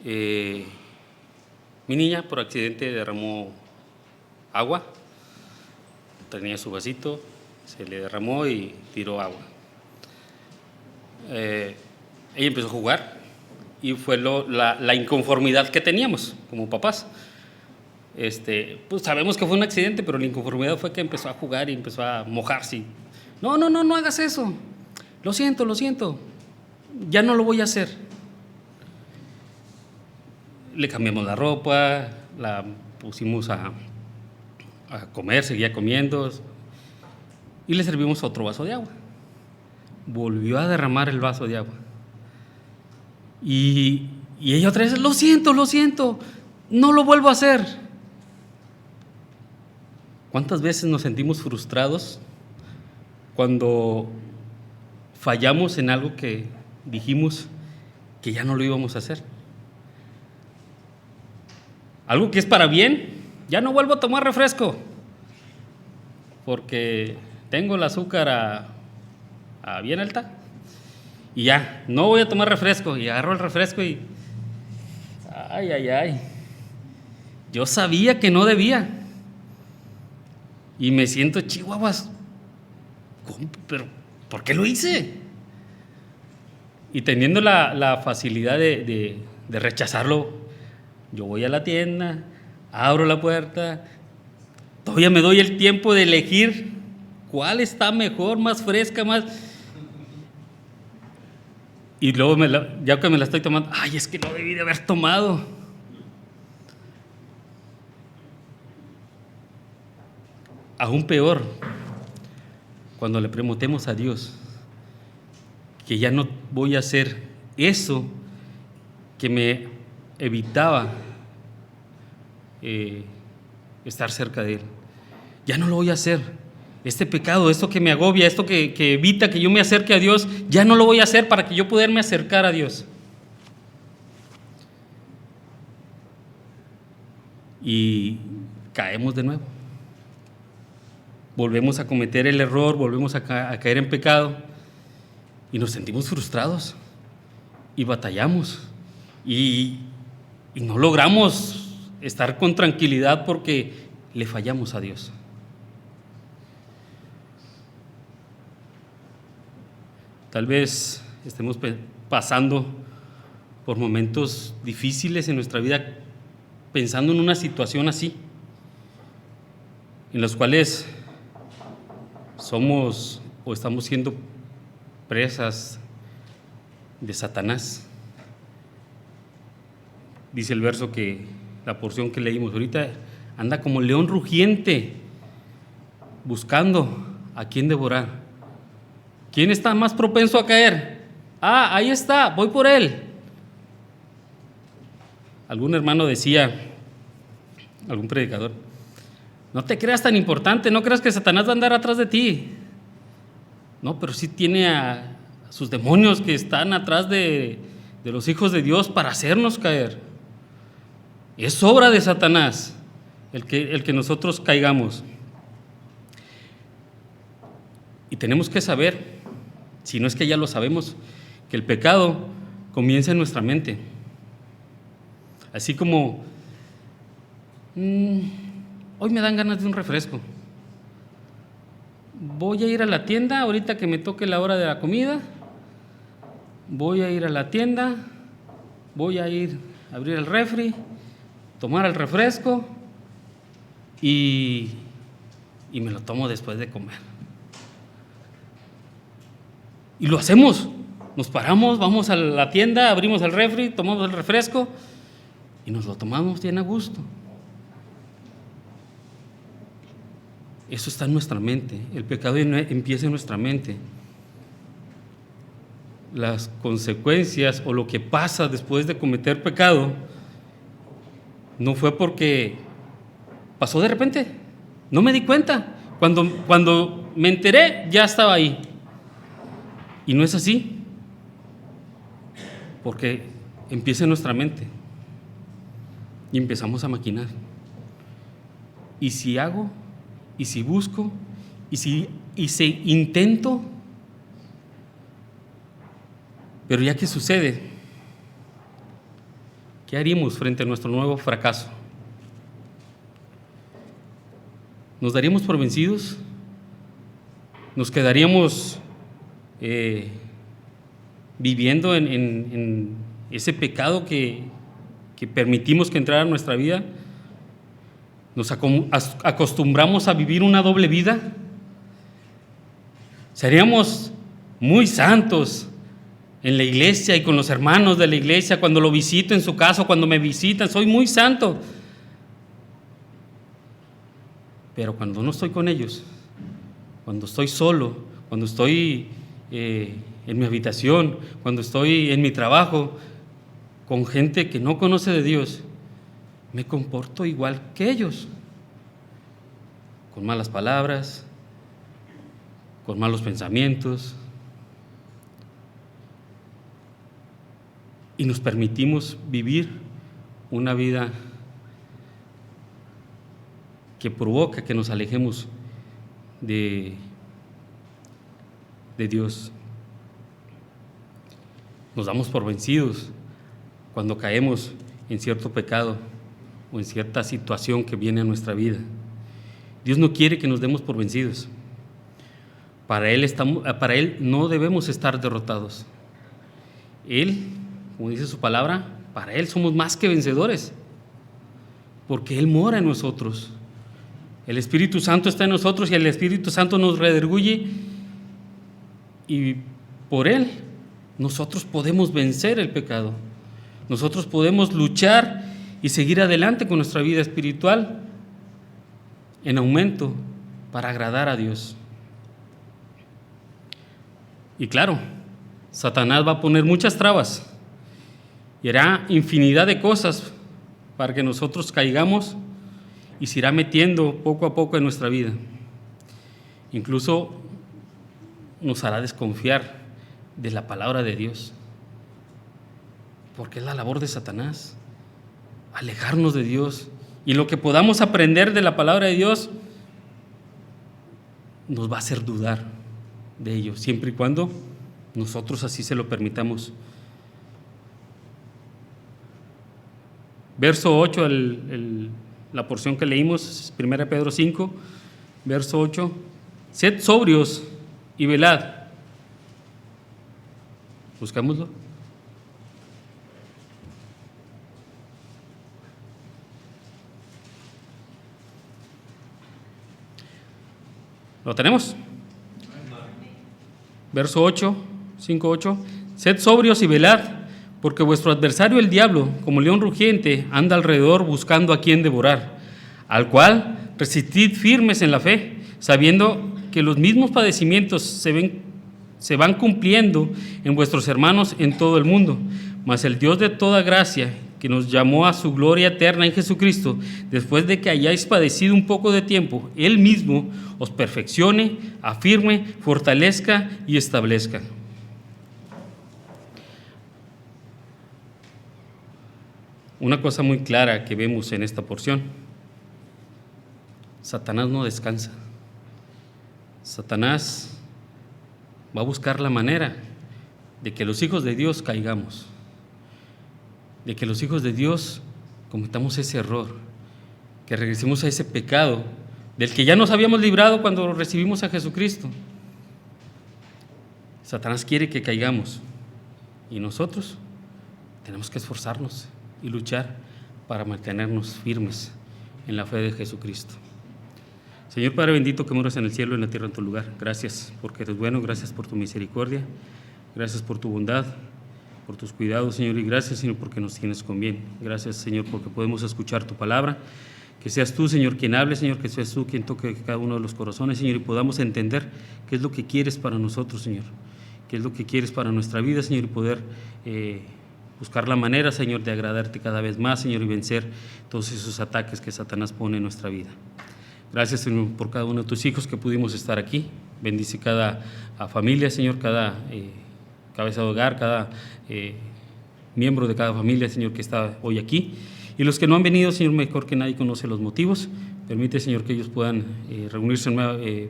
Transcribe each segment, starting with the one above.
Mi niña por accidente derramó agua, tenía su vasito, se le derramó y tiró agua. Ella empezó a jugar y fue la inconformidad que teníamos como papás. Pues sabemos que fue un accidente, pero la inconformidad fue que empezó a jugar y empezó a mojarse. No hagas eso. Lo siento, ya no lo voy a hacer. Le cambiamos la ropa, la pusimos a comer, seguía comiendo y le servimos otro vaso de agua. Volvió a derramar el vaso de agua. Y ella otra vez, lo siento, no lo vuelvo a hacer. ¿Cuántas veces nos sentimos frustrados cuando fallamos en algo que dijimos que ya no lo íbamos a hacer? Algo que es para bien, ya no vuelvo a tomar refresco porque tengo el azúcar a bien alta y ya, no voy a tomar refresco. Y agarro el refresco y ay, yo sabía que no debía y me siento chihuahuas. ¿Cómo? ¿Pero por qué lo hice? Y teniendo la facilidad de rechazarlo, yo voy a la tienda, abro la puerta, todavía me doy el tiempo de elegir cuál está mejor, más fresca, más... Y luego, ya que me la estoy tomando, ay, es que no debí de haber tomado. Aún peor, cuando le preguntemos a Dios que ya no voy a hacer eso que me evitaba estar cerca de Él. Ya no lo voy a hacer. Este pecado, esto que me agobia, esto que evita que yo me acerque a Dios, ya no lo voy a hacer para que yo poderme acercar a Dios. Y caemos de nuevo. Volvemos a cometer el error, volvemos a caer en pecado y nos sentimos frustrados y batallamos y no logramos estar con tranquilidad porque le fallamos a Dios. Tal vez estemos pasando por momentos difíciles en nuestra vida, pensando en una situación así, en los cuales somos o estamos siendo presas de Satanás. Dice el verso que la porción que leímos ahorita, anda como león rugiente buscando a quién devorar. ¿Quién está más propenso a caer? Ahí está, voy por él. Algún hermano decía, algún predicador, no te creas tan importante, no creas que Satanás va a andar atrás de ti. No, pero sí tiene a sus demonios que están atrás de los hijos de Dios para hacernos caer. Es obra de Satanás el que nosotros caigamos. Y tenemos que saber, si no es que ya lo sabemos, que el pecado comienza en nuestra mente. Así como, hoy me dan ganas de un refresco. Voy a ir a la tienda, ahorita que me toque la hora de la comida, voy a ir a la tienda, voy a ir a abrir el refri, tomar el refresco y me lo tomo después de comer. Y lo hacemos, nos paramos, vamos a la tienda, abrimos el refri, tomamos el refresco y nos lo tomamos bien a gusto. Eso está en nuestra mente, el pecado empieza en nuestra mente. Las consecuencias o lo que pasa después de cometer pecado no fue porque pasó de repente, no me di cuenta. Cuando me enteré, ya estaba ahí. Y no es así, porque empieza en nuestra mente y empezamos a maquinar. Y si hago, y si busco, y si intento, pero ya que sucede, ¿qué haríamos frente a nuestro nuevo fracaso? ¿Nos daríamos por vencidos? ¿Nos quedaríamos viviendo en ese pecado que permitimos que entrara en nuestra vida? ¿Nos acostumbramos a vivir una doble vida? ¿Seríamos muy santos en la iglesia y con los hermanos de la iglesia, cuando lo visito en su casa, cuando me visitan? Soy muy santo. Pero cuando no estoy con ellos, cuando estoy solo, cuando estoy en mi habitación, cuando estoy en mi trabajo, con gente que no conoce de Dios, me comporto igual que ellos, con malas palabras, con malos pensamientos, y nos permitimos vivir una vida que provoca que nos alejemos de Dios. Nos damos por vencidos cuando caemos en cierto pecado o en cierta situación que viene a nuestra vida. Dios no quiere que nos demos por vencidos. Para Él no debemos estar derrotados. Él, como dice su palabra, para Él somos más que vencedores, porque Él mora en nosotros. El Espíritu Santo está en nosotros y el Espíritu Santo nos redarguye, y por Él nosotros podemos vencer el pecado. Nosotros podemos luchar y seguir adelante con nuestra vida espiritual en aumento para agradar a Dios. Y claro, Satanás va a poner muchas trabas y hará infinidad de cosas para que nosotros caigamos, y se irá metiendo poco a poco en nuestra vida. Incluso nos hará desconfiar de la palabra de Dios, porque es la labor de Satanás, alejarnos de Dios. Y lo que podamos aprender de la palabra de Dios nos va a hacer dudar de ello, siempre y cuando nosotros así se lo permitamos. Verso 8, la porción que leímos, 1 Pedro 5, verso 8: sed sobrios y velad. Buscámoslo. ¿Lo tenemos? Verso 8, 5:8: sed sobrios y velad, porque vuestro adversario el diablo, como león rugiente, anda alrededor buscando a quien devorar, al cual resistid firmes en la fe, sabiendo que los mismos padecimientos se van cumpliendo en vuestros hermanos en todo el mundo. Mas el Dios de toda gracia, que nos llamó a su gloria eterna en Jesucristo, después de que hayáis padecido un poco de tiempo, Él mismo os perfeccione, afirme, fortalezca y establezca. Una cosa muy clara que vemos en esta porción: Satanás no descansa. Satanás va a buscar la manera de que los hijos de Dios caigamos, de que los hijos de Dios cometamos ese error, que regresemos a ese pecado del que ya nos habíamos librado cuando recibimos a Jesucristo. Satanás quiere que caigamos, y nosotros tenemos que esforzarnos y luchar para mantenernos firmes en la fe de Jesucristo. Señor Padre bendito, que moras en el cielo y en la tierra, en tu lugar, gracias porque eres bueno, gracias por tu misericordia, gracias por tu bondad, por tus cuidados, Señor, y gracias, Señor, porque nos tienes con bien. Gracias, Señor, porque podemos escuchar tu palabra. Que seas tú, Señor, quien hable, Señor, que seas tú quien toque cada uno de los corazones, Señor, y podamos entender qué es lo que quieres para nosotros, Señor, qué es lo que quieres para nuestra vida, Señor, y poder buscar la manera, Señor, de agradarte cada vez más, Señor, y vencer todos esos ataques que Satanás pone en nuestra vida. Gracias, Señor, por cada uno de tus hijos que pudimos estar aquí. Bendice cada familia, Señor, cada cabeza de hogar, cada miembro de cada familia, Señor, que está hoy aquí. Y los que no han venido, Señor, mejor que nadie conoce los motivos. Permite, Señor, que ellos puedan reunirse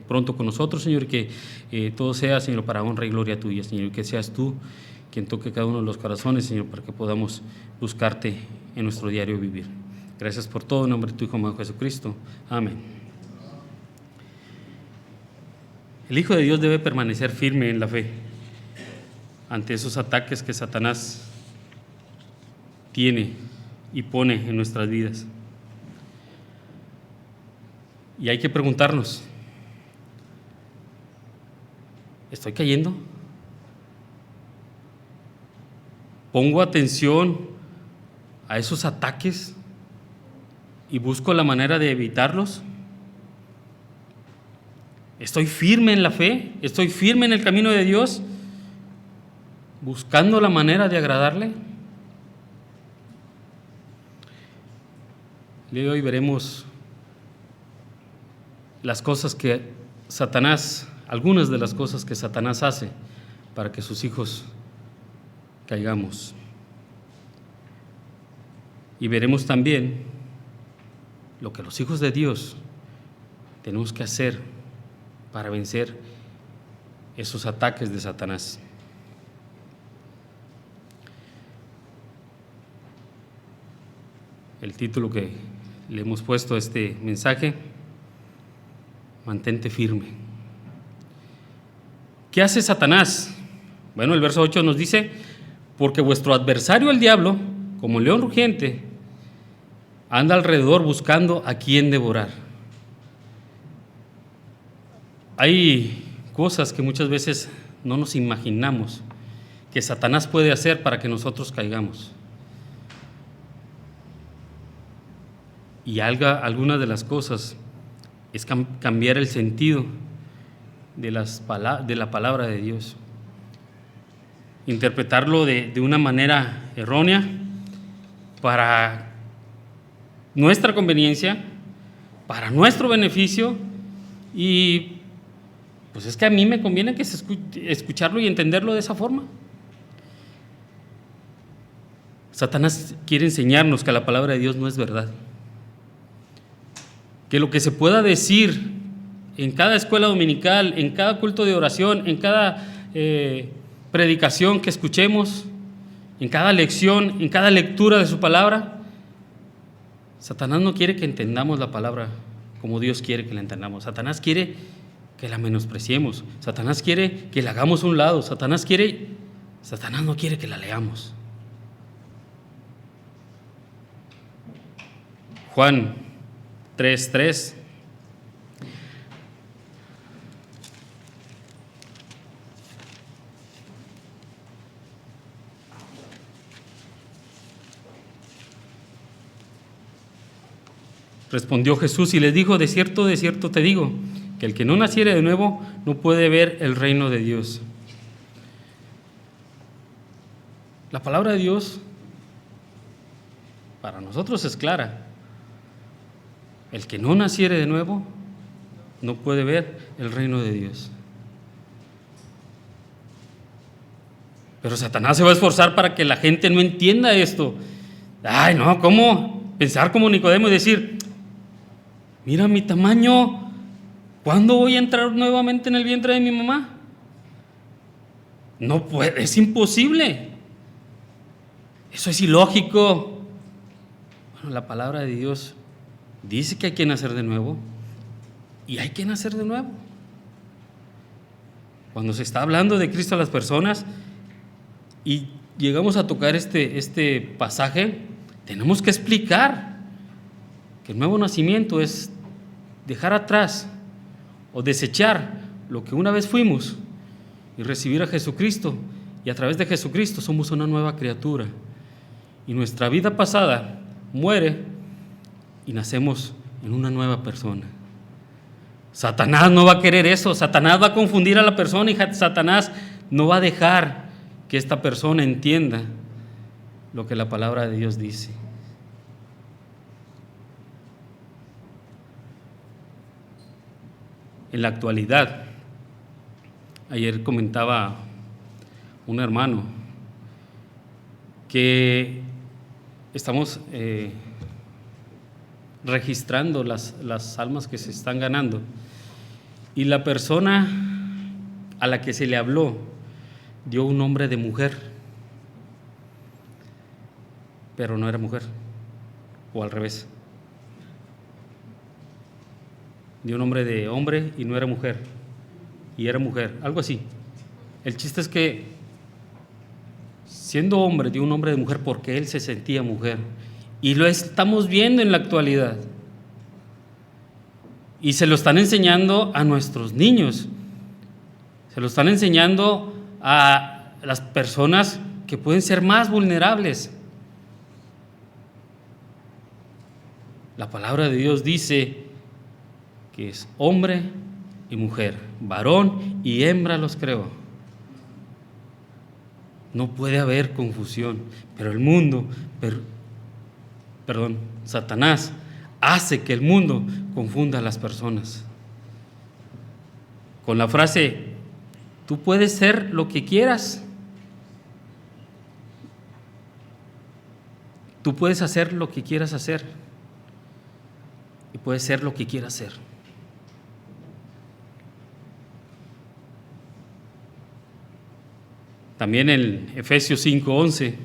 pronto con nosotros, Señor, y que todo sea, Señor, para honra y gloria tuya, Señor, y que seas tú quien toque cada uno de los corazones, Señor, para que podamos buscarte en nuestro diario vivir. Gracias por todo, en nombre de tu Hijo amado Jesucristo. Amén. El Hijo de Dios debe permanecer firme en la fe ante esos ataques que Satanás tiene y pone en nuestras vidas. Y hay que preguntarnos, ¿estoy cayendo? ¿Pongo atención a esos ataques y busco la manera de evitarlos? ¿Estoy firme en la fe? ¿Estoy firme en el camino de Dios? ¿Buscando la manera de agradarle? El día de hoy veremos las cosas que Satanás, algunas de las cosas que Satanás hace para que sus hijos caigamos. Y veremos también lo que los hijos de Dios tenemos que hacer para vencer esos ataques de Satanás. El título que le hemos puesto a este mensaje: mantente firme. ¿Qué hace Satanás? Bueno, el verso 8 nos dice: porque vuestro adversario el diablo, como león rugiente, anda alrededor buscando a quien devorar. Hay cosas que muchas veces no nos imaginamos que Satanás puede hacer para que nosotros caigamos. Y algunas de las cosas es cambiar el sentido de la palabra de Dios, interpretarlo de una manera errónea para nuestra conveniencia, para nuestro beneficio, y pues es que a mí me conviene que escucharlo y entenderlo de esa forma. Satanás quiere enseñarnos que la palabra de Dios no es verdad, que lo que se pueda decir en cada escuela dominical, en cada culto de oración, en cada predicación que escuchemos, en cada lección, en cada lectura de su palabra, Satanás no quiere que entendamos la palabra como Dios quiere que la entendamos. Satanás quiere que la menospreciemos. Satanás quiere que la hagamos a un lado. Satanás no quiere que la leamos. Juan 3:3. Respondió Jesús y les dijo: de cierto te digo, que el que no naciere de nuevo no puede ver el reino de Dios. La palabra de Dios para nosotros es clara. El que no naciere de nuevo no puede ver el reino de Dios. Pero Satanás se va a esforzar para que la gente no entienda esto. Ay, no, ¿cómo pensar como Nicodemo y decir: mira mi tamaño, ¿cuándo voy a entrar nuevamente en el vientre de mi mamá? No puede, es imposible. Eso es ilógico. Bueno, la palabra de Dios dice que hay que nacer de nuevo, y hay que nacer de nuevo. Cuando se está hablando de Cristo a las personas y llegamos a tocar este pasaje, tenemos que explicar que el nuevo nacimiento es dejar atrás o desechar lo que una vez fuimos y recibir a Jesucristo, y a través de Jesucristo somos una nueva criatura, y nuestra vida pasada muere y nacemos en una nueva persona. Satanás no va a querer eso. Satanás va a confundir a la persona, y Satanás no va a dejar que esta persona entienda lo que la palabra de Dios dice. En la actualidad, ayer comentaba un hermano que estamos registrando las almas que se están ganando, y la persona a la que se le habló dio un nombre de mujer. pero no era mujer, o al revés. Dio nombre de hombre y no era mujer, y era mujer, algo así. El chiste es que, siendo hombre, dio un nombre de mujer porque él se sentía mujer, y lo estamos viendo en la actualidad. Y se lo están enseñando a nuestros niños, se lo están enseñando a las personas que pueden ser más vulnerables. La palabra de Dios dice que es hombre y mujer, varón y hembra los creó. No puede haber confusión, pero el mundo, Satanás hace que el mundo confunda a las personas. Con la frase, tú puedes ser lo que quieras, tú puedes hacer lo que quieras hacer, y puedes ser lo que quieras ser. También en Efesios 5:11,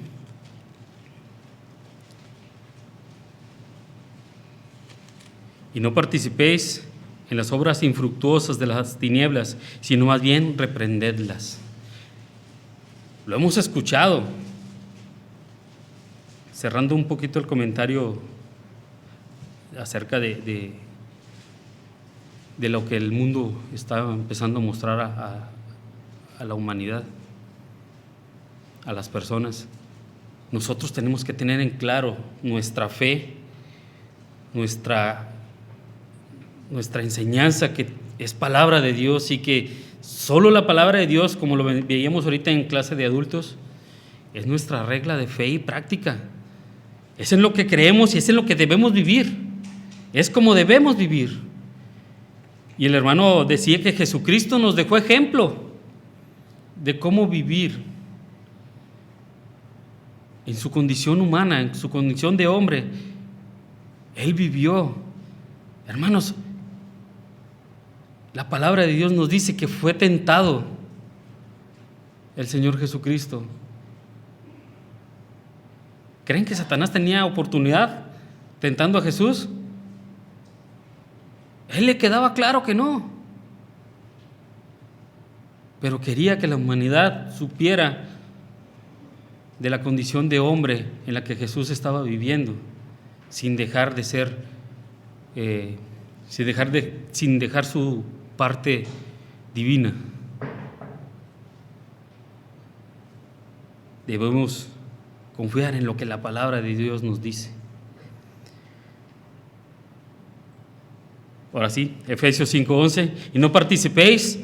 y no participéis en las obras infructuosas de las tinieblas, sino más bien reprendedlas. Lo hemos escuchado. Cerrando un poquito el comentario acerca de lo que el mundo está empezando a mostrar a la humanidad, a las personas. Nosotros tenemos que tener en claro nuestra fe, nuestra enseñanza, que es palabra de Dios, y que solo la palabra de Dios, como lo veíamos ahorita en clase de adultos, es nuestra regla de fe y práctica. Es en lo que creemos y es en lo que debemos vivir. Es como debemos vivir. Y el hermano decía que Jesucristo nos dejó ejemplo de cómo vivir en su condición humana, en su condición de hombre. Él vivió. Hermanos, la palabra de Dios nos dice que fue tentado el Señor Jesucristo. ¿Creen que Satanás tenía oportunidad tentando a Jesús? Él le quedaba claro que no. Pero quería que la humanidad supiera de la condición de hombre en la que Jesús estaba viviendo, sin dejar de ser, sin dejar su parte divina. Debemos confiar en lo que la palabra de Dios nos dice. Ahora sí, Efesios 5:11, y no participéis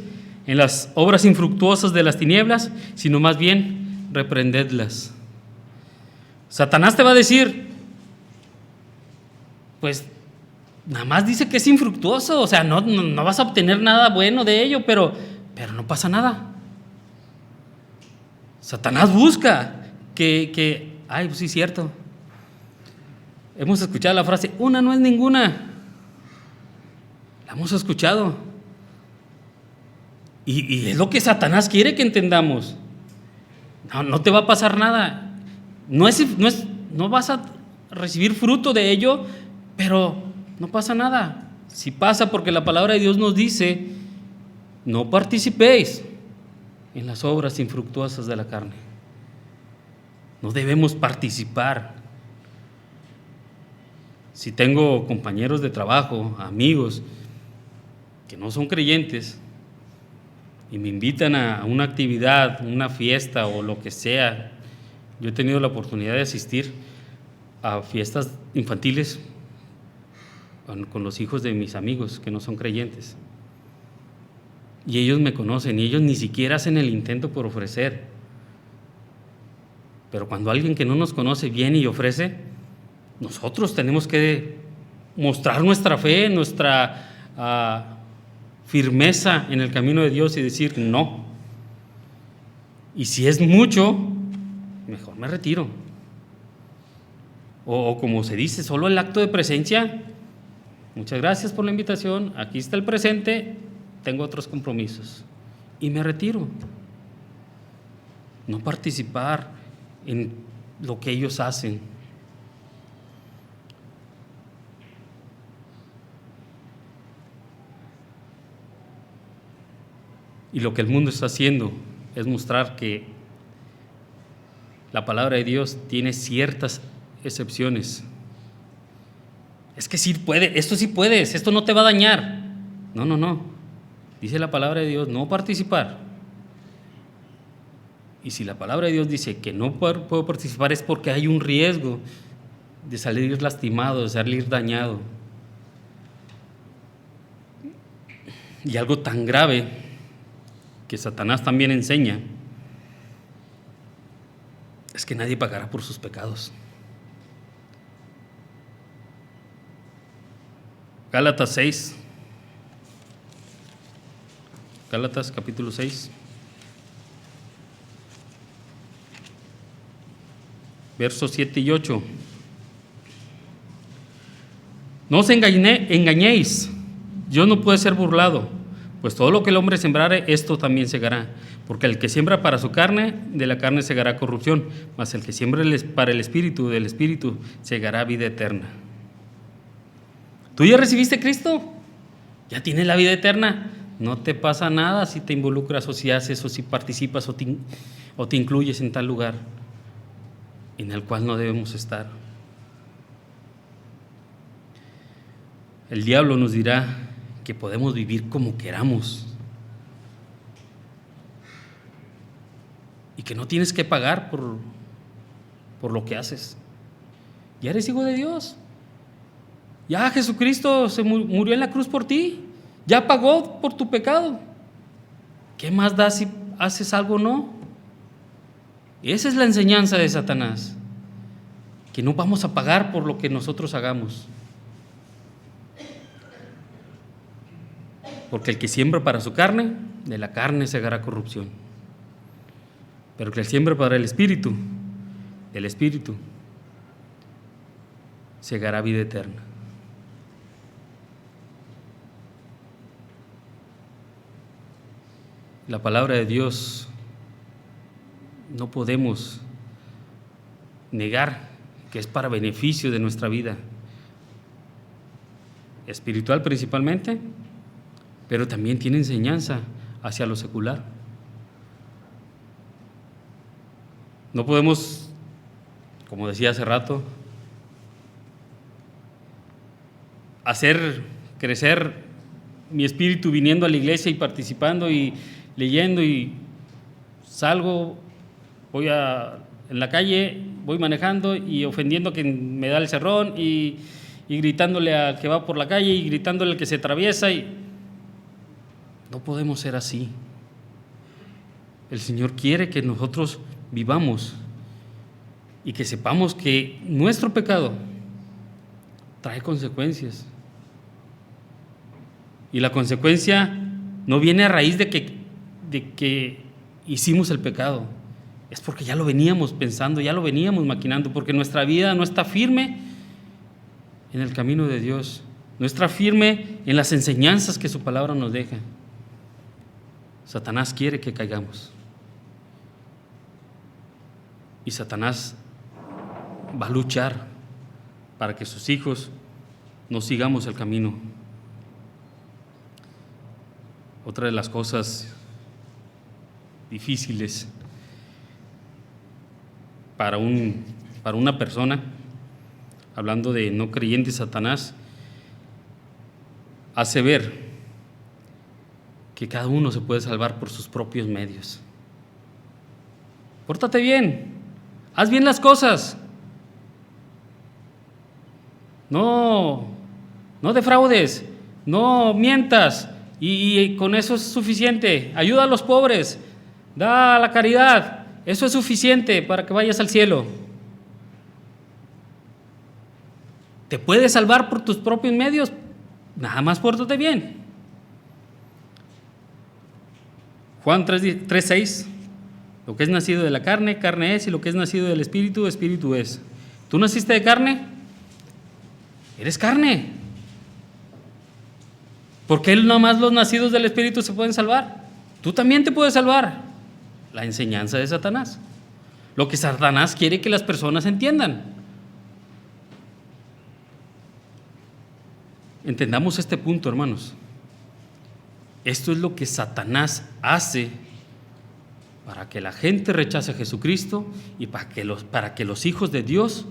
en las obras infructuosas de las tinieblas, sino más bien reprendedlas. Satanás te va a decir, pues nada más dice que es infructuoso, o sea, no vas a obtener nada bueno de ello, pero no pasa nada. Satanás busca que pues sí, cierto. Hemos escuchado la frase, una no es ninguna. La hemos escuchado. Y es lo que Satanás quiere que entendamos. No te va a pasar nada. No vas a recibir fruto de ello, pero no pasa nada. Si pasa, porque la palabra de Dios nos dice, no participéis en las obras infructuosas de la carne. No debemos participar. Si tengo compañeros de trabajo, amigos, que no son creyentes, y me invitan a una actividad, una fiesta o lo que sea, yo he tenido la oportunidad de asistir a fiestas infantiles con los hijos de mis amigos que no son creyentes. Y ellos me conocen y ellos ni siquiera hacen el intento por ofrecer. Pero cuando alguien que no nos conoce viene y ofrece, nosotros tenemos que mostrar nuestra fe, nuestra firmeza en el camino de Dios y decir no. Y si es mucho, mejor me retiro. O como se dice, solo el acto de presencia. Muchas gracias por la invitación, aquí está el presente, tengo otros compromisos. Y me retiro. No participar en lo que ellos hacen. Y lo que el mundo está haciendo es mostrar que la palabra de Dios tiene ciertas excepciones. Es que sí puede, esto sí puedes, esto no te va a dañar. No, no, no. Dice la palabra de Dios, no participar. Y si la palabra de Dios dice que no puedo participar es porque hay un riesgo de salir lastimado, de salir dañado. Y algo tan grave que Satanás también enseña es que nadie pagará por sus pecados. Gálatas 6. Gálatas capítulo 6. Versos 7 y 8. No os engañéis, Dios no puede ser burlado, pues todo lo que el hombre sembrare, esto también segará. Porque el que siembra para su carne, de la carne segará corrupción, mas el que siembra para el Espíritu, del Espíritu segará vida eterna. ¿Tú ya recibiste a Cristo? ¿Ya tienes la vida eterna? No te pasa nada si te involucras o si haces o si participas o te incluyes en tal lugar en el cual no debemos estar. El diablo nos dirá que podemos vivir como queramos y que no tienes que pagar por lo que haces. Ya eres hijo de Dios. Ya Jesucristo se murió en la cruz por ti. Ya pagó por tu pecado. ¿Qué más da si haces algo o no? Esa es la enseñanza de Satanás, que no vamos a pagar por lo que nosotros hagamos. Porque el que siembra para su carne, de la carne segará corrupción. Pero el que siembra para el Espíritu, del Espíritu segará vida eterna. La palabra de Dios no podemos negar que es para beneficio de nuestra vida espiritual principalmente, pero también tiene enseñanza hacia lo secular. No podemos, como decía hace rato, hacer crecer mi espíritu viniendo a la iglesia y participando y leyendo, y salgo, en la calle, voy manejando y ofendiendo a quien me da el cerrón y gritándole al que va por la calle y gritándole al que se atraviesa. No podemos ser así. El Señor quiere que nosotros vivamos y que sepamos que nuestro pecado trae consecuencias. Y la consecuencia no viene a raíz de que hicimos el pecado. Es porque ya lo veníamos pensando, ya lo veníamos maquinando, porque nuestra vida no está firme en el camino de Dios, no está firme en las enseñanzas que su palabra nos deja. Satanás quiere que caigamos. Y Satanás va a luchar para que sus hijos no sigamos el camino. Otra de las cosas difíciles para una persona, hablando de no creyente, Satanás hace ver que cada uno se puede salvar por sus propios medios. Pórtate bien, haz bien las cosas, no defraudes, no mientas, y con eso es suficiente. Ayuda a los pobres, da a la caridad, eso es suficiente para que vayas al cielo. ¿Te puedes salvar por tus propios medios? Nada más pórtate bien. Juan 3:6, lo que es nacido de la carne, carne es, y lo que es nacido del Espíritu, Espíritu es. ¿Tú naciste de carne? Eres carne. ¿Por qué nomás los nacidos del Espíritu se pueden salvar? Tú también te puedes salvar. La enseñanza de Satanás. Lo que Satanás quiere que las personas entiendan. Entendamos este punto, hermanos. Esto es lo que Satanás hace para que la gente rechace a Jesucristo y para que los hijos de Dios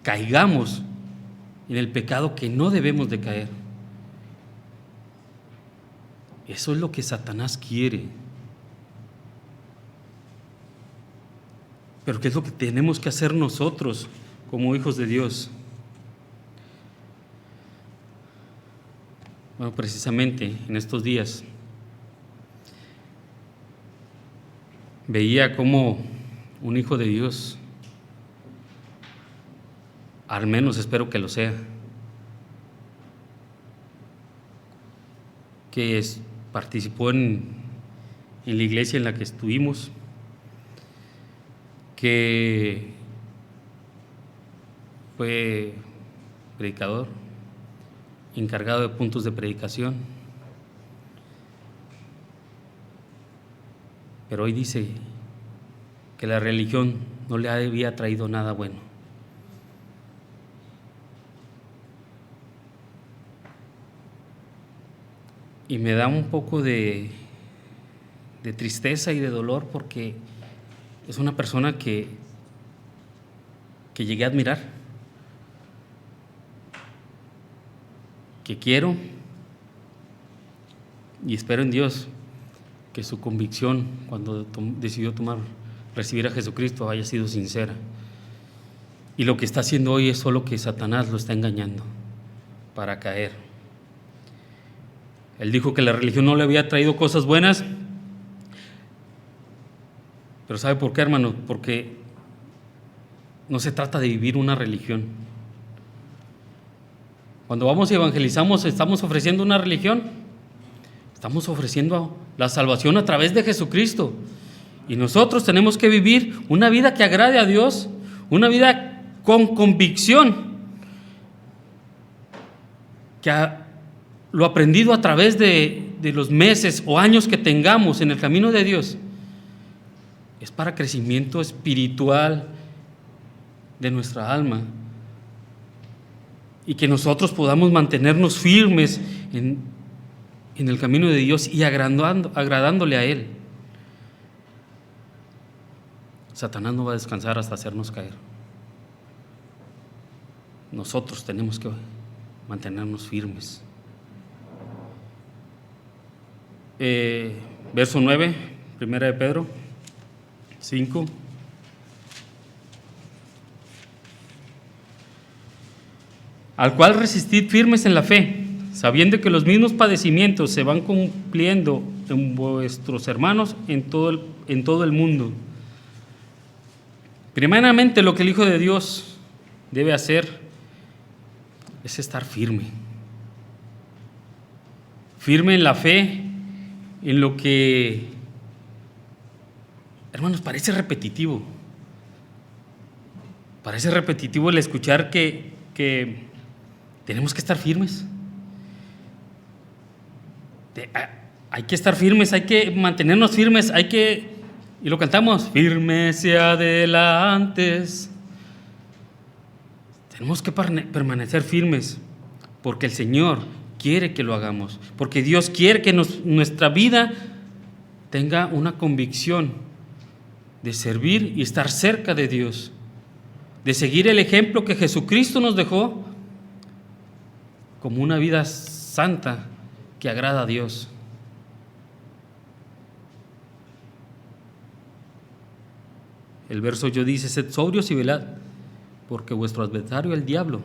caigamos en el pecado que no debemos de caer. Eso es lo que Satanás quiere. Pero ¿qué es lo que tenemos que hacer nosotros como hijos de Dios? Bueno, precisamente en estos días veía cómo un hijo de Dios, al menos espero que lo sea, que participó en la iglesia en la que estuvimos, que fue predicador, encargado de puntos de predicación, pero hoy dice que la religión no le había traído nada bueno. Y me da un poco de tristeza y de dolor, porque es una persona que llegué a admirar, que quiero, y espero en Dios que su convicción cuando decidió recibir a Jesucristo haya sido sincera. Y lo que está haciendo hoy es solo que Satanás lo está engañando para caer. Él dijo que la religión no le había traído cosas buenas, pero ¿sabe por qué, hermano? Porque no se trata de vivir una religión. Cuando vamos y evangelizamos, ¿estamos ofreciendo una religión? Estamos ofreciendo la salvación a través de Jesucristo. Y nosotros tenemos que vivir una vida que agrade a Dios, una vida con convicción, que lo aprendido a través de los meses o años que tengamos en el camino de Dios es para crecimiento espiritual de nuestra alma, y que nosotros podamos mantenernos firmes en el camino de Dios y agradándole a Él. Satanás no va a descansar hasta hacernos caer. Nosotros tenemos que mantenernos firmes. Verso 9, primera de Pedro 5. Al cual resistid firmes en la fe, sabiendo que los mismos padecimientos se van cumpliendo en vuestros hermanos en todo el mundo. Primeramente, lo que el Hijo de Dios debe hacer es estar firme. Firme en la fe, en lo que, hermanos, parece repetitivo. Parece repetitivo el escuchar que tenemos que estar firmes. Hay que estar firmes, hay que mantenernos firmes, y lo cantamos, firmes y adelantes. Tenemos que permanecer firmes, porque el Señor quiere que lo hagamos, porque Dios quiere que nuestra vida tenga una convicción de servir y estar cerca de Dios, de seguir el ejemplo que Jesucristo nos dejó como una vida santa que agrada a Dios. El verso 8 dice, sed sobrios y velad, porque vuestro adversario el diablo,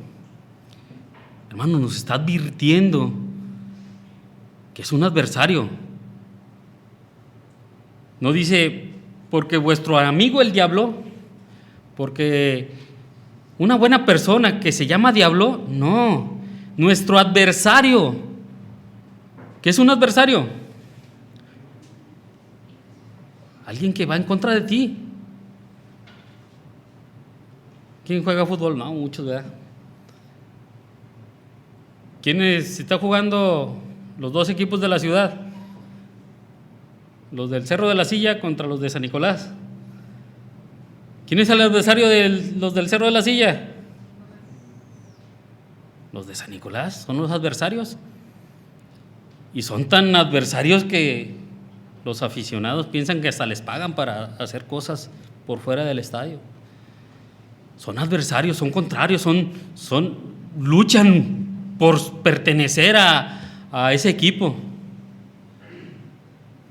hermano, nos está advirtiendo que es un adversario. No dice, porque vuestro amigo el diablo, porque una buena persona que se llama diablo, no, nuestro adversario. ¿Qué es un adversario? Alguien que va en contra de ti. ¿Quién juega fútbol? No, muchos, ¿verdad? ¿Quiénes están jugando los dos equipos de la ciudad? Los del Cerro de la Silla contra los de San Nicolás. ¿Quién es el adversario de los del Cerro de la Silla? Los de San Nicolás, son los adversarios. Y son tan adversarios que los aficionados piensan que hasta les pagan para hacer cosas por fuera del estadio. Son adversarios, son contrarios, luchan por pertenecer a ese equipo.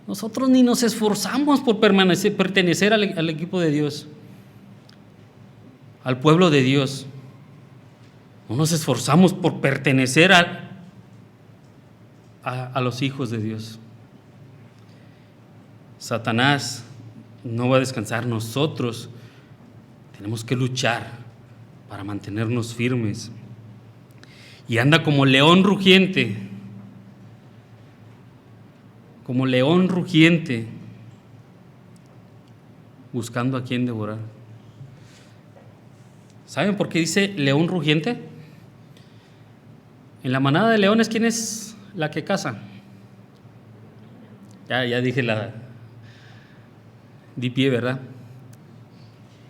Nosotros ni nos esforzamos por pertenecer al equipo de Dios, al pueblo de Dios. No nos esforzamos por pertenecer a los hijos de Dios. Satanás no va a descansar. Nosotros tenemos que luchar para mantenernos firmes. Y anda como león rugiente, buscando a quien devorar. ¿Saben por qué dice león rugiente? En la manada de leones, ¿quién es la que caza? Ya dije di pie, ¿verdad?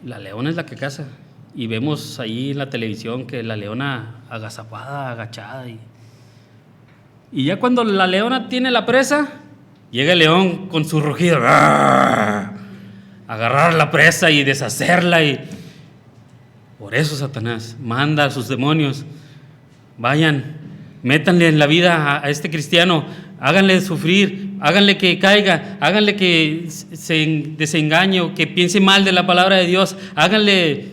La leona es la que caza. Y vemos ahí en la televisión que la leona agazapada, agachada. Y ya cuando la leona tiene la presa, llega el león con su rugido. ¡Ah! Agarrar la presa y deshacerla. Por eso Satanás manda a sus demonios: vayan, métanle en la vida a este cristiano, háganle sufrir, háganle que caiga, háganle que se desengañe, que piense mal de la palabra de Dios, háganle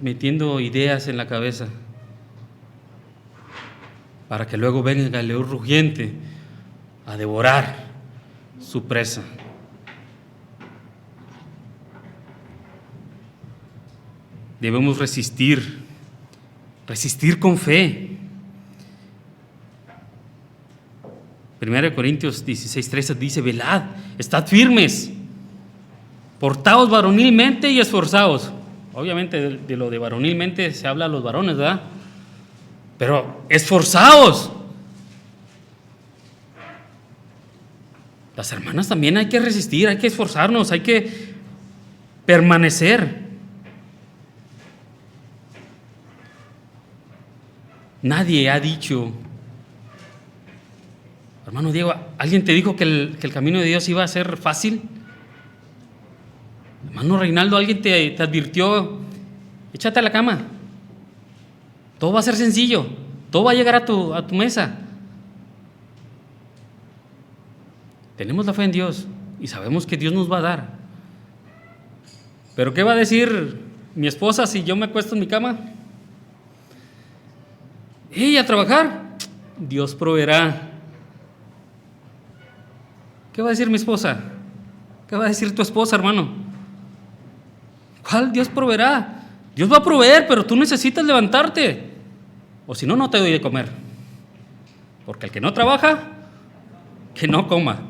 metiendo ideas en la cabeza, para que luego venga el león rugiente a devorar su presa. Debemos resistir con fe. 1 Corintios 16:13 dice: velad, estad firmes, portaos varonilmente y esforzaos. Obviamente de lo de varonilmente se habla a los varones, ¿verdad? Pero esforzaos. Las hermanas también hay que resistir, hay que esforzarnos, hay que permanecer. Nadie ha dicho, hermano Diego, ¿alguien te dijo que el camino de Dios iba a ser fácil? Hermano Reinaldo, ¿alguien te advirtió? Échate a la cama. Todo va a ser sencillo. Todo va a llegar a tu mesa. Tenemos la fe en Dios y sabemos que Dios nos va a dar. Pero ¿qué va a decir mi esposa si yo me acuesto en mi cama? ¡Y a trabajar! Dios proveerá. ¿Qué va a decir mi esposa? ¿Qué va a decir tu esposa, hermano? ¿Cuál? Dios proveerá. Dios va a proveer, pero tú necesitas levantarte. O si no, no te doy de comer. Porque el que no trabaja, que no coma.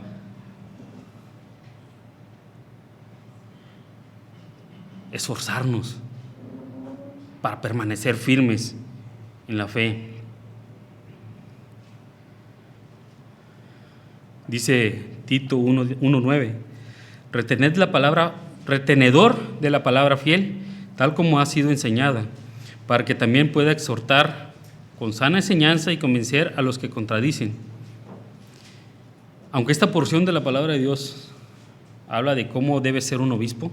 Esforzarnos para permanecer firmes en la fe. Dice Tito 1:9: retened la palabra, retenedor de la palabra fiel, tal como ha sido enseñada, para que también pueda exhortar con sana enseñanza y convencer a los que contradicen. Aunque esta porción de la palabra de Dios habla de cómo debe ser un obispo,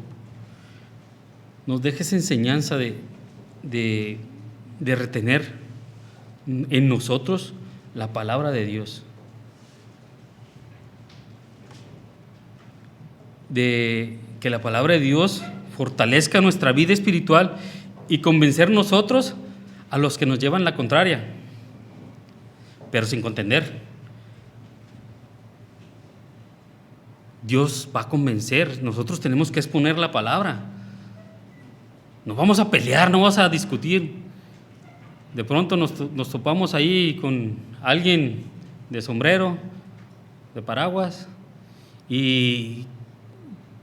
nos deja esa enseñanza de retener en nosotros la palabra de Dios, de que la palabra de Dios fortalezca nuestra vida espiritual y convencer nosotros a los que nos llevan la contraria, pero sin contender. Dios va a convencer, nosotros tenemos que exponer la palabra. No vamos a pelear, no vamos a discutir. De pronto nos topamos ahí con alguien de sombrero, de paraguas, y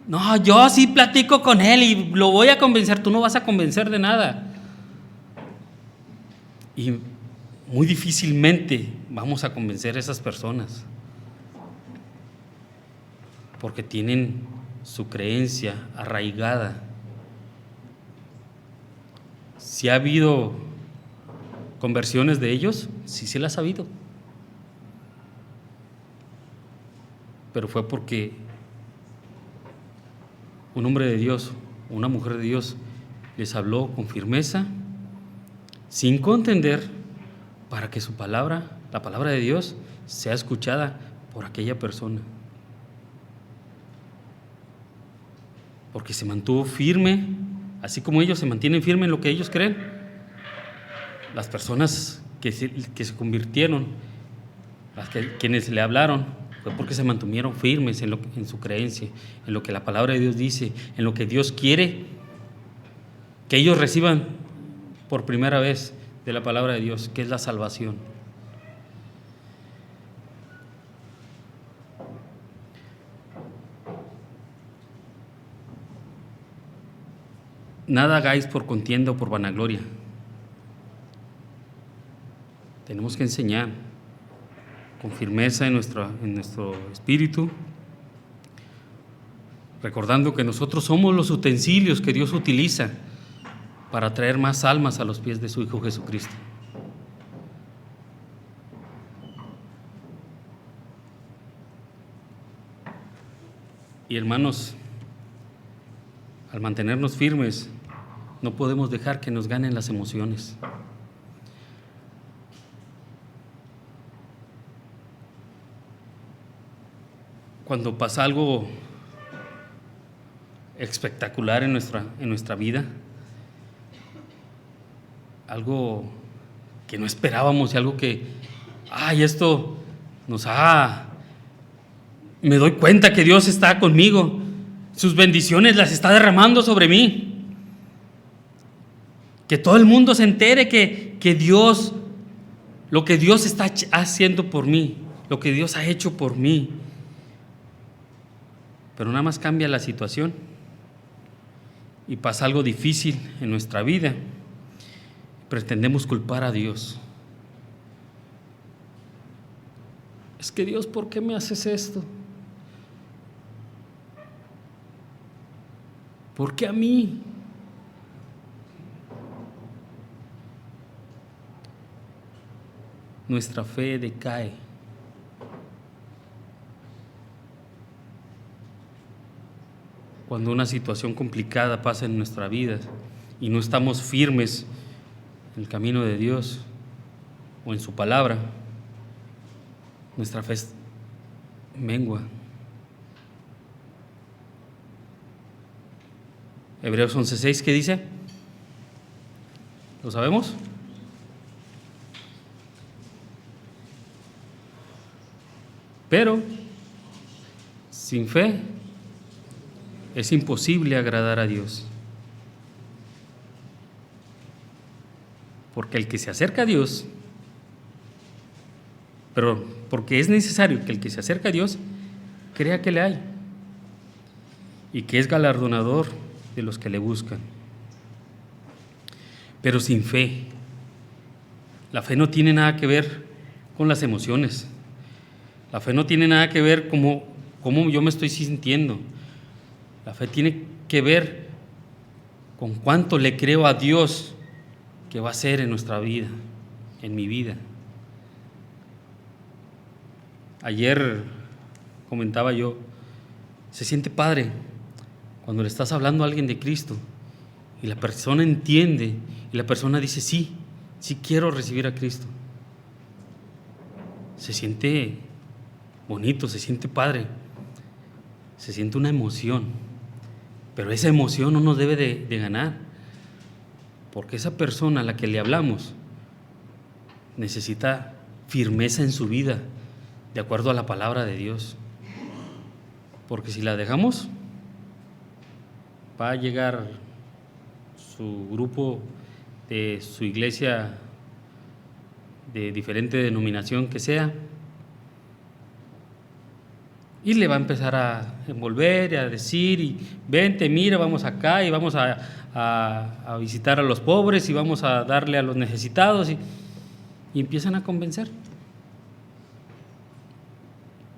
no, yo sí platico con él y lo voy a convencer. Tú no vas a convencer de nada. Y muy difícilmente vamos a convencer a esas personas, porque tienen su creencia arraigada. Si ha habido conversiones de ellos, sí las ha habido, pero fue porque un hombre de Dios, una mujer de Dios, les habló con firmeza, sin contender, para que su palabra, la palabra de Dios, sea escuchada por aquella persona. Porque se mantuvo firme, así como ellos se mantienen firmes en lo que ellos creen. Las personas que se convirtieron, quienes le hablaron, fue porque se mantuvieron firmes en su creencia, en lo que la palabra de Dios dice, en lo que Dios quiere que ellos reciban por primera vez de la palabra de Dios, que es la salvación. Nada hagáis por contienda o por vanagloria. Tenemos que enseñar con firmeza en nuestro espíritu, recordando que nosotros somos los utensilios que Dios utiliza para traer más almas a los pies de su Hijo Jesucristo. Y hermanos, al mantenernos firmes, no podemos dejar que nos ganen las emociones. Cuando pasa algo espectacular en nuestra vida, algo que no esperábamos y algo que, esto me doy cuenta que Dios está conmigo, sus bendiciones las está derramando sobre mí. Que todo el mundo se entere que Dios, lo que Dios está haciendo por mí, lo que Dios ha hecho por mí. Pero nada más cambia la situación y pasa algo difícil en nuestra vida. Pretendemos culpar a Dios. Es que Dios, ¿por qué me haces esto? ¿Por qué a mí? Nuestra fe decae. Cuando una situación complicada pasa en nuestra vida y no estamos firmes en el camino de Dios o en su palabra, nuestra fe mengua. Hebreos 11:6, ¿qué dice? ¿Lo sabemos? Pero sin fe es imposible agradar a Dios. Porque el que se acerca a Dios, pero porque es necesario que el que se acerca a Dios crea que le hay y que es galardonador de los que le buscan. Pero sin fe, la fe no tiene nada que ver con las emociones. La fe no tiene nada que ver cómo yo me estoy sintiendo. La fe tiene que ver con cuánto le creo a Dios que va a hacer en nuestra vida, en mi vida. Ayer comentaba yo, se siente padre cuando le estás hablando a alguien de Cristo y la persona entiende y la persona dice, sí quiero recibir a Cristo. Se siente bonito, se siente padre, se siente una emoción, pero esa emoción no nos debe de ganar, porque esa persona a la que le hablamos necesita firmeza en su vida, de acuerdo a la palabra de Dios, porque si la dejamos, va a llegar su grupo de su iglesia de diferente denominación que sea, y le va a empezar a envolver y a decir, y vente, mira, vamos acá y vamos a visitar a los pobres y vamos a darle a los necesitados, y empiezan a convencer.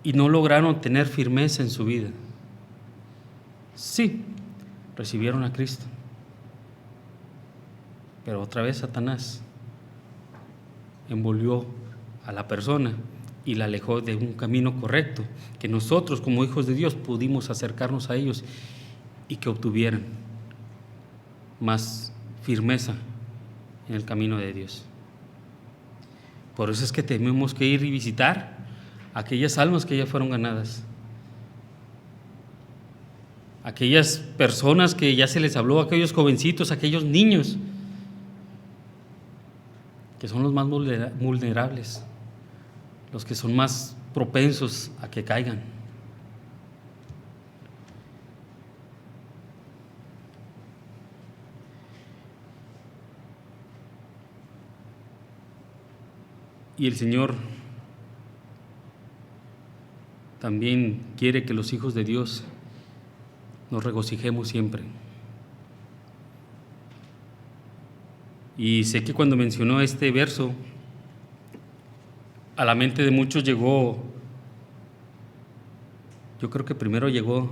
Y no lograron tener firmeza en su vida. Sí, recibieron a Cristo, pero otra vez Satanás envolvió a la persona y la alejó de un camino correcto, que nosotros como hijos de Dios pudimos acercarnos a ellos y que obtuvieran más firmeza en el camino de Dios. Por eso es que tenemos que ir y visitar aquellas almas que ya fueron ganadas, aquellas personas que ya se les habló, aquellos jovencitos, aquellos niños que son los más vulnerables, los que son más propensos a que caigan. Y el Señor también quiere que los hijos de Dios nos regocijemos siempre. Y sé que cuando mencionó este verso, a la mente de muchos llegó, yo creo que primero llegó,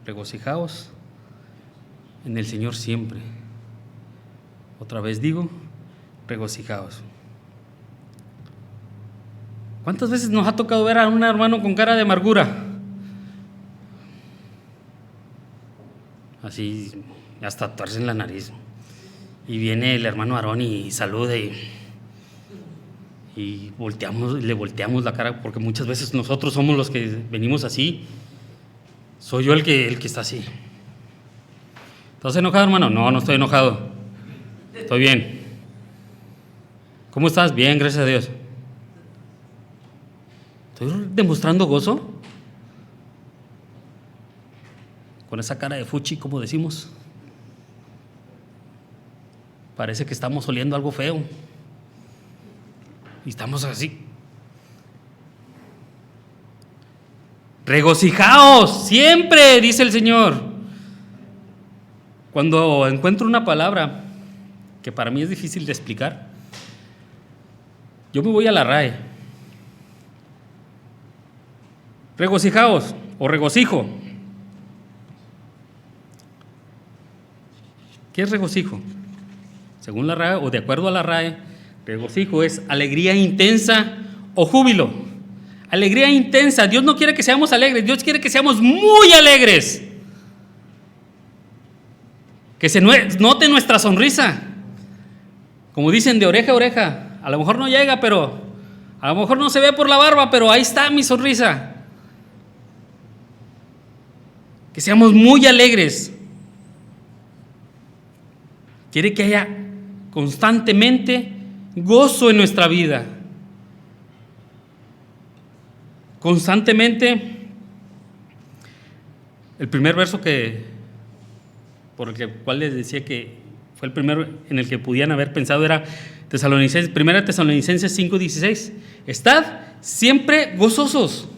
regocijaos en el Señor siempre. Otra vez digo, regocijaos. ¿Cuántas veces nos ha tocado ver a un hermano con cara de amargura? Así, hasta tuercen la nariz. Y viene el hermano Aarón y saluda y le volteamos la cara, porque muchas veces nosotros somos los que venimos así. Soy yo el que está así. ¿Estás enojado, hermano? No, no estoy enojado. Estoy bien. ¿Cómo estás? Bien, gracias a Dios. ¿Estoy demostrando gozo? Con esa cara de fuchi, como decimos. Parece que estamos oliendo algo feo. Y estamos así. Regocijaos siempre, dice el Señor. Cuando encuentro una palabra que para mí es difícil de explicar, yo me voy a la RAE. Regocijaos o regocijo. ¿Qué es regocijo? Según la RAE o de acuerdo a la RAE, regocijo es alegría intensa o júbilo. Alegría intensa. Dios no quiere que seamos alegres, Dios quiere que seamos muy alegres. Que se note nuestra sonrisa. Como dicen, de oreja a oreja. A lo mejor no llega, pero a lo mejor no se ve por la barba, pero ahí está mi sonrisa. Que seamos muy alegres. Quiere que haya constantemente gozo en nuestra vida. Constantemente. El primer verso por el cual les decía que fue el primero en el que podían haber pensado era Primera Tesalonicenses 5:16. Estad siempre gozosos.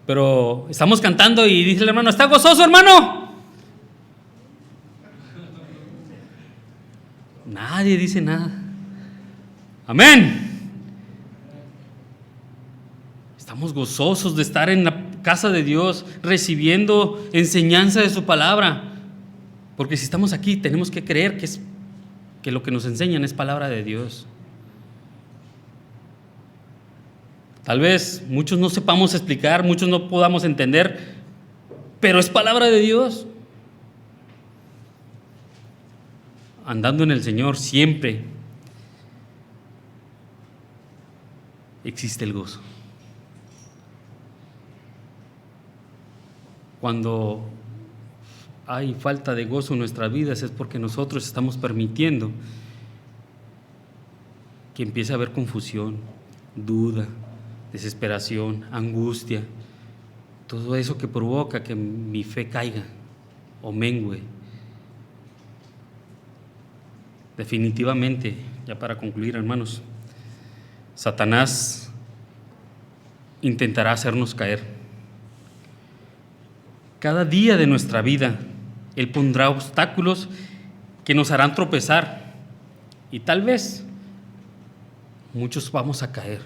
Pero estamos cantando y dice el hermano, ¿está gozoso, hermano? Nadie dice nada. Amén. Estamos gozosos de estar en la casa de Dios, recibiendo enseñanza de su palabra. Porque si estamos aquí, tenemos que creer que lo que nos enseñan es palabra de Dios. Tal vez muchos no sepamos explicar, muchos no podamos entender, pero es palabra de Dios. Andando en el Señor siempre existe el gozo. Cuando hay falta de gozo en nuestras vidas es porque nosotros estamos permitiendo que empiece a haber confusión, duda, desesperación, angustia, todo eso que provoca que mi fe caiga o mengüe. Definitivamente, ya para concluir, hermanos, Satanás intentará hacernos caer. Cada día de nuestra vida, él pondrá obstáculos que nos harán tropezar y tal vez muchos vamos a caer.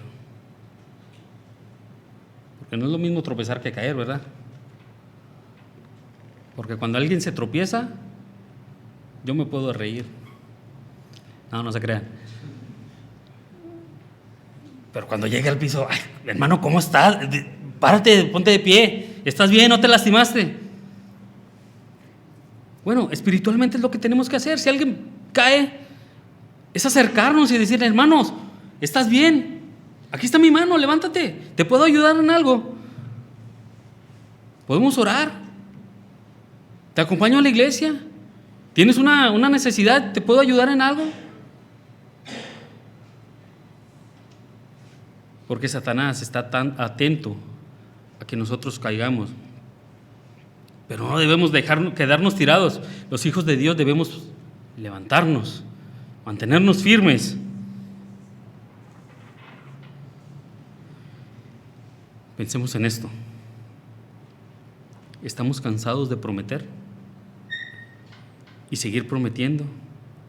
Porque no es lo mismo tropezar que caer, ¿verdad? Porque cuando alguien se tropieza, yo me puedo reír. No se crean. Pero cuando llegue al piso, ay, hermano, ¿cómo estás? Párate, ponte de pie. ¿Estás bien? ¿No te lastimaste? Bueno, espiritualmente es lo que tenemos que hacer. Si alguien cae, es acercarnos y decirle, hermanos, ¿estás bien? Aquí está mi mano, levántate. ¿Te puedo ayudar en algo? Podemos orar. Te acompaño a la iglesia. ¿Tienes una necesidad? ¿Te puedo ayudar en algo? Porque Satanás está tan atento a que nosotros caigamos. Pero no debemos quedarnos tirados. Los hijos de Dios debemos levantarnos, mantenernos firmes. Pensemos en esto. ¿Estamos cansados de prometer y seguir prometiendo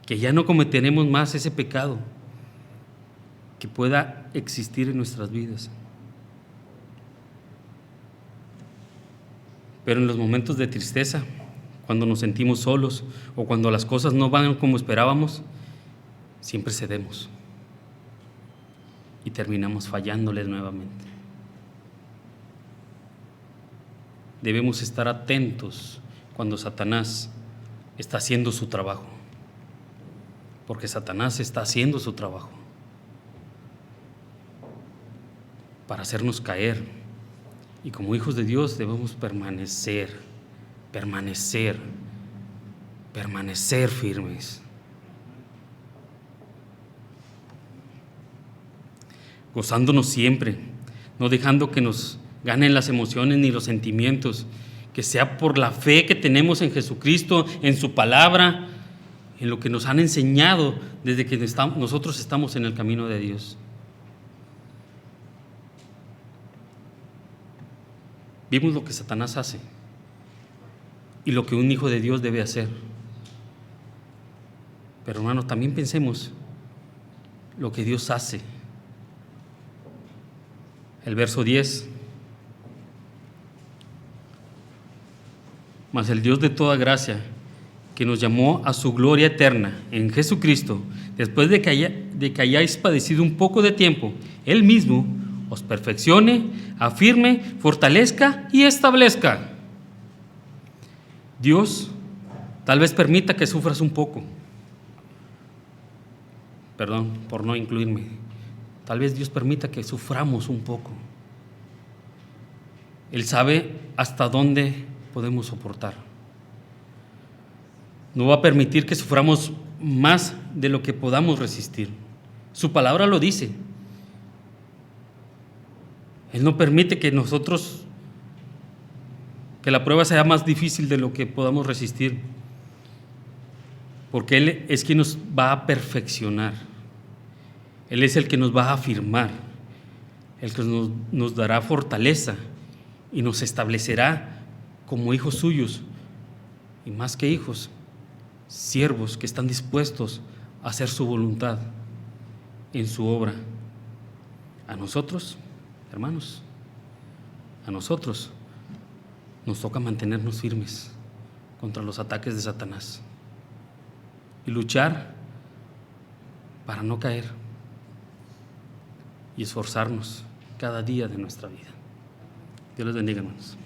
que ya no cometeremos más ese pecado que pueda existir en nuestras vidas? Pero en los momentos de tristeza, cuando nos sentimos solos o cuando las cosas no van como esperábamos, siempre cedemos y terminamos fallándoles nuevamente. Debemos estar atentos cuando Satanás está haciendo su trabajo, porque Satanás está haciendo su trabajo para hacernos caer. Y como hijos de Dios debemos permanecer firmes. Gozándonos siempre, no dejando que nos ganen las emociones ni los sentimientos, que sea por la fe que tenemos en Jesucristo, en su palabra, en lo que nos han enseñado desde que nosotros estamos en el camino de Dios. Vimos lo que Satanás hace y lo que un hijo de Dios debe hacer. Pero hermanos, también pensemos lo que Dios hace. El verso 10. Mas el Dios de toda gracia, que nos llamó a su gloria eterna en Jesucristo, después de que hayáis padecido un poco de tiempo, Él mismo os perfeccione, afirme, fortalezca y establezca. Dios tal vez permita que sufras un poco. Perdón por no incluirme. Tal vez Dios permita que suframos un poco. Él sabe hasta dónde podemos soportar. No va a permitir que suframos más de lo que podamos resistir. Su palabra lo dice. Él no permite que la prueba sea más difícil de lo que podamos resistir, porque Él es quien nos va a perfeccionar. Él es el que nos va a afirmar, el que nos dará fortaleza y nos establecerá como hijos suyos, y más que hijos, siervos que están dispuestos a hacer su voluntad en su obra. A nosotros, hermanos, a nosotros nos toca mantenernos firmes contra los ataques de Satanás y luchar para no caer y esforzarnos cada día de nuestra vida. Dios les bendiga, hermanos.